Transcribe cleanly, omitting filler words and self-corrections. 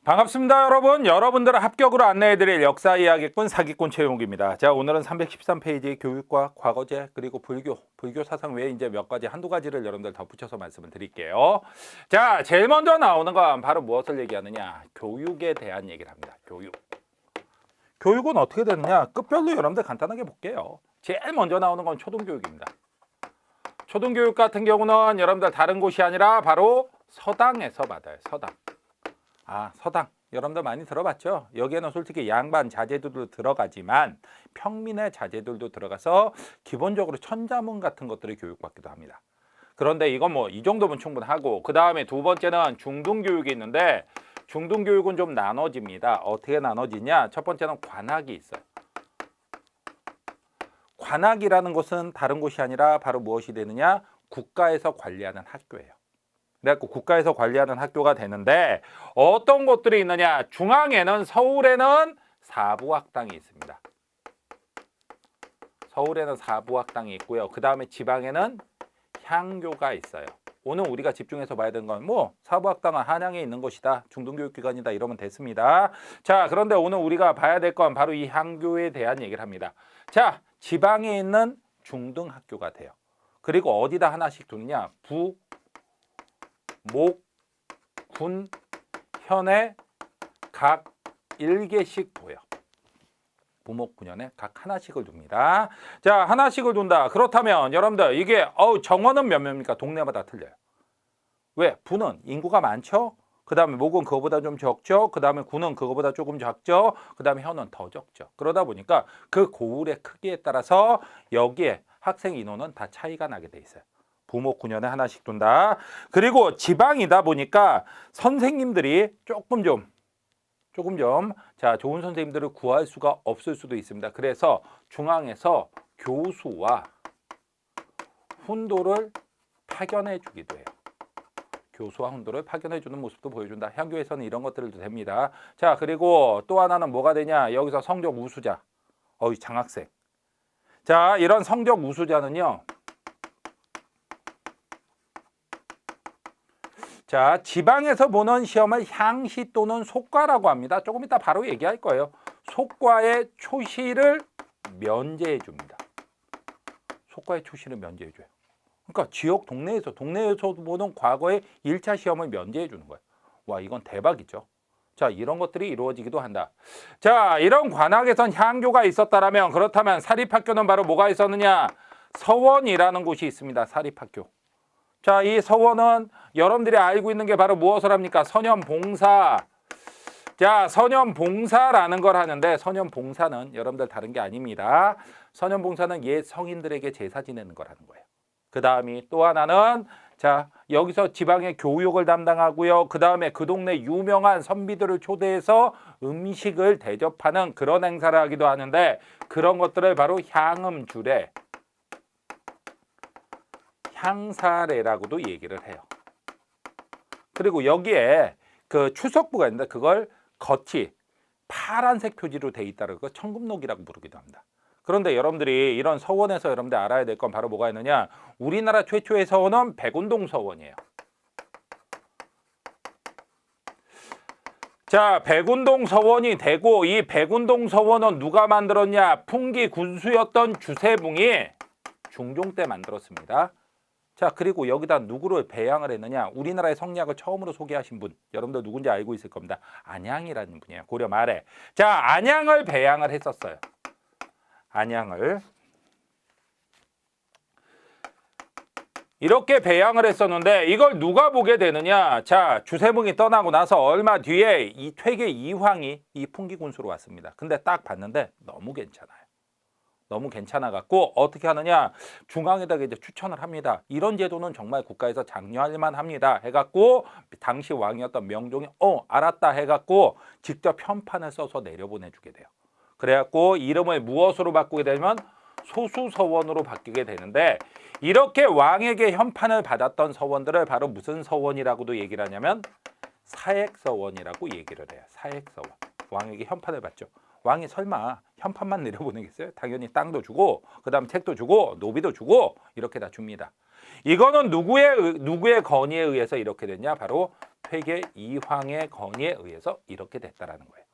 반갑습니다, 여러분. 여러분들을 합격으로 안내해드릴 역사 이야기꾼 사기꾼 최용욱입니다. 자, 오늘은 313페이지 교육과 과거제 그리고 불교 사상 외에 이제 몇 가지 한두 가지를 여러분들 덧붙여서 말씀을 드릴게요. 자, 제일 먼저 나오는 건 바로 무엇을 얘기하느냐? 교육에 대한 얘기를 합니다. 교육은 어떻게 되느냐? 급별로 여러분들 간단하게 볼게요. 제일 먼저 나오는 건 초등교육입니다. 초등교육 같은 경우는 여러분들 다른 곳이 아니라 바로 서당에서 받아요. 서당. 여러분들 많이 들어봤죠? 여기에는 솔직히 양반 자제들도 들어가지만 평민의 자제들도 들어가서 기본적으로 천자문 같은 것들을 교육받기도 합니다. 그런데 이건 뭐 이 정도면 충분하고, 그 다음에 두 번째는 중등교육이 있는데, 중등교육은 좀 나눠집니다. 어떻게 나눠지냐? 첫 번째는 관학이 있어요. 관학이라는 것은 다른 곳이 아니라 바로 무엇이 되느냐? 국가에서 관리하는 학교예요. 그래갖고 국가에서 관리하는 학교가 되는데, 어떤 곳들이 있느냐? 중앙에는 서울에는 사부학당이 있습니다. 서울에는 사부학당이 있고요. 그 다음에 지방에는 향교가 있어요. 오늘 우리가 집중해서 봐야 되는 건 뭐 사부학당은 한양에 있는 곳이다, 중등교육기관이다 이러면 됐습니다. 자, 그런데 오늘 우리가 봐야 될 건 바로 이 향교에 대한 얘기를 합니다. 자, 지방에 있는 중등학교가 돼요. 그리고 어디다 하나씩 두느냐? 부, 목, 군, 현에 각 1개씩 둬요. 부목군현에 각 하나씩을 둡니다. 자, 하나씩을 둔다. 그렇다면 여러분들 이게 정원은 몇 명입니까? 동네마다 틀려요. 왜? 부는 인구가 많죠? 그 다음에 목은 그거보다 좀 적죠? 그 다음에 군은 그거보다 조금 작죠? 그 다음에 현은 더 적죠. 그러다 보니까 그 고을의 크기에 따라서 여기에 학생 인원은 다 차이가 나게 돼 있어요. 부목군현에 하나씩 둔다. 그리고 지방이다 보니까 선생님들이 조금 좀 자, 좋은 선생님들을 구할 수가 없을 수도 있습니다. 그래서 중앙에서 교수와 훈도를 파견해 주기도 해요. 교수와 훈도를 파견해 주는 모습도 보여준다. 향교에서는 이런 것들도 됩니다. 자, 그리고 또 하나는 뭐가 되냐? 여기서 성적 우수자, 장학생. 자, 이런 성적 우수자는요, 자, 지방에서 보는 시험을 향시 또는 속과라고 합니다. 조금 이따 바로 얘기할 거예요. 속과의 초시를 면제해 줍니다. 속과의 초시를 면제해 줘요. 그러니까 지역 동네에서 보는 과거의 1차 시험을 면제해 주는 거예요. 와, 이건 대박이죠. 자, 이런 것들이 이루어지기도 한다. 자, 이런 관학에선 향교가 있었다라면, 그렇다면 사립학교는 바로 뭐가 있었느냐? 서원이라는 곳이 있습니다. 사립학교. 자, 이 서원은 여러분들이 알고 있는 게 바로 무엇을 합니까? 선현봉사. 자, 선현봉사라는 걸 하는데, 선현봉사는 여러분들 다른 게 아닙니다. 선현봉사는 옛 성인들에게 제사 지내는 걸 하는 거예요. 그 다음이 또 하나는, 자, 여기서 지방의 교육을 담당하고요. 그 다음에 그 동네 유명한 선비들을 초대해서 음식을 대접하는 그런 행사를 하기도 하는데, 그런 것들을 바로 향음주례, 향사례라고도 얘기를 해요. 그리고 여기에 그 추석부가 있는데, 그걸 겉이 파란색 표지로 돼 있다는 거 청금록이라고 부르기도 합니다. 그런데 여러분들이 이런 서원에서 여러분들 알아야 될 건 바로 뭐가 있느냐? 우리나라 최초의 서원은 백운동 서원이에요. 자, 백운동 서원이 되고, 이 백운동 서원은 누가 만들었냐? 풍기 군수였던 주세붕이 중종 때 만들었습니다. 자, 그리고 여기다 누구를 배양을 했느냐? 우리나라의 성리학을 처음으로 소개하신 분, 여러분들 누군지 알고 있을 겁니다. 안양이라는 분이에요. 고려 말에. 자, 안양을 배양을 했었어요. 안양을. 이렇게 배양을 했었는데, 이걸 누가 보게 되느냐? 자, 주세붕이 떠나고 나서 얼마 뒤에 이 퇴계 이황이 이 풍기군수로 왔습니다. 근데 딱 봤는데 너무 괜찮아요. 너무 괜찮아 갖고 어떻게 하느냐? 중앙에다가 이제 추천을 합니다. 이런 제도는 정말 국가에서 장려할 만합니다. 해갖고 당시 왕이었던 명종이 알았다 해갖고 직접 편판을 써서 내려보내주게 돼요. 그래갖고 이름을 무엇으로 바꾸게 되면 소수서원으로 바뀌게 되는데, 이렇게 왕에게 현판을 받았던 서원들을 바로 무슨 서원이라고도 얘기를 하냐면 사액서원이라고 얘기를 해요. 사액서원. 왕에게 현판을 받죠. 왕이 설마 현판만 내려보내겠어요? 당연히 땅도 주고, 그 다음 책도 주고, 노비도 주고, 이렇게 다 줍니다. 이거는 누구의 건의에 의해서 이렇게 됐냐? 바로 퇴계 이황의 건의에 의해서 이렇게 됐다라는 거예요.